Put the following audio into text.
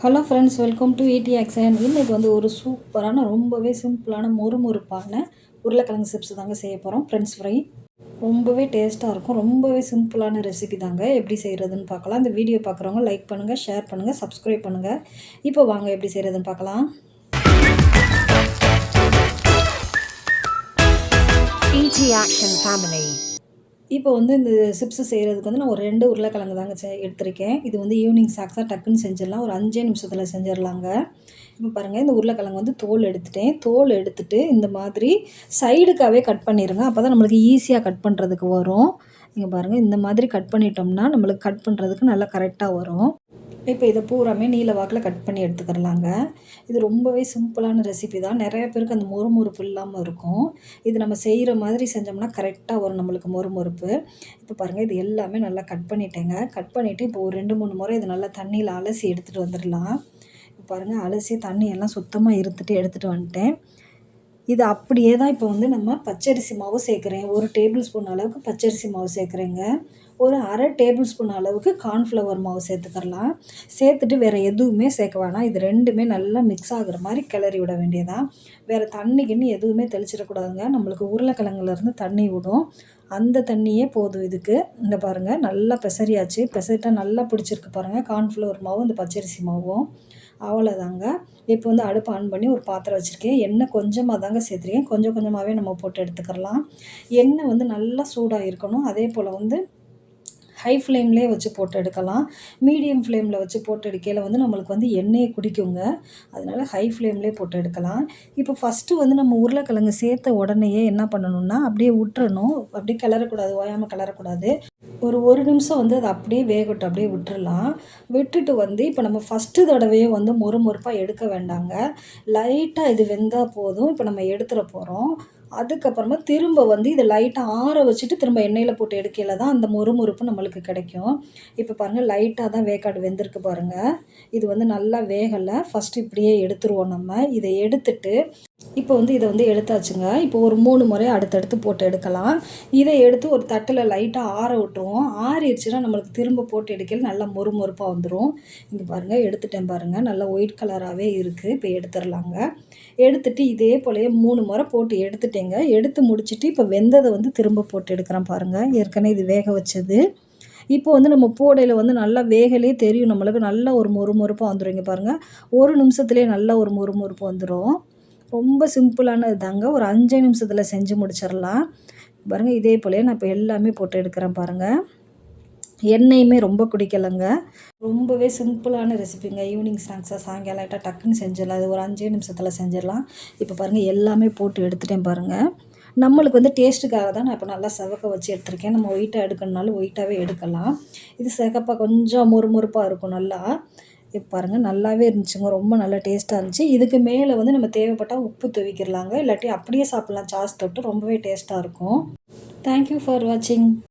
Hello friends, welcome to ED action. இன்றைக்கி வந்து ஒரு சூப்பரான ரொம்பவே சிம்பிளான மொறுமொறுப்பான உருளைக்கிழங்கு சிப்ஸ் தாங்க செய்ய போகிறோம். ஃப்ரெண்ட்ஸ் ஃப்ரை ரொம்பவே டேஸ்ட்டாக இருக்கும். ரொம்பவே சிம்பிளான ரெசிபி தாங்க. எப்படி செய்கிறதுன்னு பார்க்கலாம். இந்த வீடியோ பார்க்குறவங்க லைக் பண்ணுங்கள், ஷேர் பண்ணுங்கள், சப்ஸ்கிரைப் பண்ணுங்கள். இப்போ வாங்க எப்படி செய்கிறதுன்னு பார்க்கலாம். ED action family. இப்போ வந்து இந்த சிப்ஸ் செய்கிறதுக்கு வந்து நான் ஒரு 2 உருளைக்கிழங்கு தாங்க எடுத்திருக்கேன். இது வந்து ஈவினிங் ஸ்நாக்ஸாக டக்குன்னு செஞ்சிடலாம். ஒரு 5 நிமிஷத்தில் செஞ்சிடலாங்க. இப்போ பாருங்கள், இந்த உருளைக்கிழங்கு வந்து தோல் எடுத்துட்டேன். தோல் எடுத்துட்டு இந்த மாதிரி சைடுக்காகவே கட் பண்ணிடுங்க. அப்போ தான் நம்மளுக்கு ஈஸியாக கட் பண்ணுறதுக்கு வரும். இங்கே பாருங்கள், இந்த மாதிரி கட் பண்ணிட்டோம்னா நம்மளுக்கு கட் பண்ணுறதுக்கு நல்லா கரெக்டாக வரும். இப்போ இதை பூராமே நீல வாக்கில் கட் பண்ணி எடுத்துக்கிறலாங்க. இது ரொம்பவே சிம்பிளான ரெசிபி தான். நிறைய பேருக்கு அந்த மொறுமொறுப்பு இல்லாமல் இருக்கும். இது நம்ம செய்கிற மாதிரி செஞ்சோம்னா கரெக்டாக வரும் நம்மளுக்கு மொறுமொறுப்பு. இப்போ பாருங்கள், இது எல்லாமே நல்லா கட் பண்ணிட்டேங்க. கட் பண்ணிவிட்டு இப்போ ஒரு 2-3 முறை இது நல்லா தண்ணியில் அலசி எடுத்துகிட்டு வந்துடலாம். இப்போ பாருங்கள், அலசி தண்ணியெல்லாம் சுத்தமாக எடுத்துகிட்டு வந்துட்டேன். இது அப்படியே தான் இப்போ வந்து நம்ம பச்சரிசி மாவு சேர்க்குறேன். 1 டேபிள் ஸ்பூன் அளவுக்கு பச்சரிசி மாவு சேர்க்குறேங்க. ஒரு 1/2 டேபிள் ஸ்பூன் அளவுக்கு கார்ன்ஃப்ளவர் மாவு சேர்த்துக்கிறலாம். சேர்த்துட்டு வேறு எதுவுமே சேர்க்க வேணாம். இது 2மே நல்லா மிக்ஸ் ஆகுற மாதிரி கிளறி விட வேண்டியதான். வேறு தண்ணி கிண்ணி எதுவுமே தெளிச்சிடக்கூடாதுங்க. நம்மளுக்கு உருளைக்கிழங்குலேருந்து தண்ணி விடும். அந்த தண்ணியே போதும் இதுக்கு. இந்த பாருங்கள், நல்லா பெசரியாச்சு. பெசரிட்டா நல்லா பிடிச்சிருக்கு பாருங்கள், கார்ன்ஃப்ளவர் மாவும் இந்த பச்சரிசி மாவும். அவ்வளோதாங்க. இப்போ வந்து அடுப்பு ஆன் பண்ணி ஒரு பாத்திரம் வச்சுருக்கேன். எண்ணெய் கொஞ்சமாக தாங்க சேர்த்துருக்கேன். கொஞ்சம் கொஞ்சமாகவே நம்ம போட்டு எடுத்துக்கிறலாம். எண்ணெய் வந்து நல்லா சூடாக இருக்கணும். அதே போல் வந்து ஹை ஃப்ளேம்லேயே வச்சு போட்டு எடுக்கலாம். மீடியம் ஃப்ளேமில் வச்சு போட்டு எடுக்கையில் வந்து நம்மளுக்கு வந்து எண்ணெயை குடிக்குங்க. அதனால் ஹை ஃப்ளேம்லேயே போட்டு எடுக்கலாம். இப்போ ஃபஸ்ட்டு வந்து நம்ம உருளைக்கிழங்கு சேர்த்த உடனேயே என்ன பண்ணணும்னா அப்படியே விட்டுறணும். அப்படியே கிளறக்கூடாது, ஓயாமல் கிளறக்கூடாது. ஒரு நிமிஷம் வந்து அது அப்படியே வேகட்டும், அப்படியே விட்டுறலாம். விட்டுட்டு வந்து இப்போ நம்ம ஃபஸ்ட்டு தடவையே வந்து மொறுமொறுப்பாக எடுக்க வேண்டாங்க. லைட்டாக இது வெந்தால் போதும். இப்போ நம்ம எடுத்துட போகிறோம். அதுக்கப்புறமா திரும்ப வந்து இதை லைட்டாக ஆற வச்சுட்டு திரும்ப எண்ணெயில் போட்டு எடுக்கையில் தான் அந்த மொறுமொறுப்பு நம்மளுக்கு கிடைக்கும். இப்போ பாருங்கள், லைட்டாக தான் வேக்காடு வெந்திருக்கு பாருங்கள். இது வந்து நல்லா வேகலை. ஃபஸ்ட்டு இப்படியே எடுத்துருவோம் நம்ம. இதை எடுத்துட்டு இப்போ வந்து இதை வந்து எடுத்தாச்சுங்க. இப்போ ஒரு 3 முறை அடுத்தடுத்து போட்டு எடுக்கலாம். இதை எடுத்து ஒரு தட்டில் லைட்டாக ஆற விட்டுருவோம். ஆறிடுச்சுன்னா நம்மளுக்கு திரும்ப போட்டு எடுக்கையில் நல்லா மொறுமொறுப்பாக வந்துடும். இங்கே பாருங்கள், எடுத்துட்டேன் பாருங்கள். நல்லா ஒயிட் கலராகவே இருக்குது. இப்போ எடுத்துடலாங்க. எடுத்துட்டு இதே போலயே 3 முறை போட்டு எடுத்துட்டேங்க. எடுத்து முடிச்சுட்டு இப்போ வெந்ததை வந்து திரும்ப போட்டு எடுக்கிறேன் பாருங்கள். ஏற்கனவே இது வேக வச்சது. இப்போ வந்து நம்ம போடையில் வந்து நல்லா வேகலே தெரியும் நம்மளுக்கு. நல்ல ஒரு மொறுமொறுப்பாக வந்துடும். இங்கே பாருங்கள், ஒரு நிமிஷத்துலேயே நல்ல ஒரு மொறுமொறுப்பு வந்துடும். ரொம்ப சிம்பிளானது தாங்க. ஒரு 5 நிமிஷத்தில் செஞ்சு முடிச்சிடலாம். பாருங்கள், இதே போலயே நான் இப்போ எல்லாமே போட்டு எடுக்கிறேன் பாருங்கள். எண்ணெயுமே ரொம்ப குடிக்கலைங்க. ரொம்பவே சிம்பிளான ரெசிபிங்க. ஈவினிங் ஸ்நாக்ஸாக சாயங்காலம் லைட்டாக டக்குன்னு செஞ்சிடலாம். அது ஒரு 5 நிமிஷத்தில் செஞ்சிடலாம். இப்போ பாருங்கள், எல்லாமே போட்டு எடுத்துட்டேன் பாருங்கள். நம்மளுக்கு வந்து டேஸ்ட்டுக்காக தான் நான் இப்போ நல்லா செவக்க வச்சு எடுத்திருக்கேன். நம்ம ஒயிட்டாக எடுக்கணுனாலும் ஒயிட்டாகவே எடுக்கலாம். இது சிகப்பாக கொஞ்சம் மொறுமொறுப்பாக இருக்கும் நல்லா. இப்போ பாருங்கள், நல்லாவே இருந்துச்சுங்க. ரொம்ப நல்லா டேஸ்ட்டாக இருந்துச்சு. இதுக்கு மேலே வந்து நம்ம தேவைப்பட்டால் உப்பு தூவிக்கிடலாங்க. இல்லாட்டி அப்படியே சாப்பிட்லாம் சாஸ் தொட்டு. ரொம்பவே டேஸ்ட்டாக இருக்கும். தேங்க்யூ ஃபார் வாட்சிங்.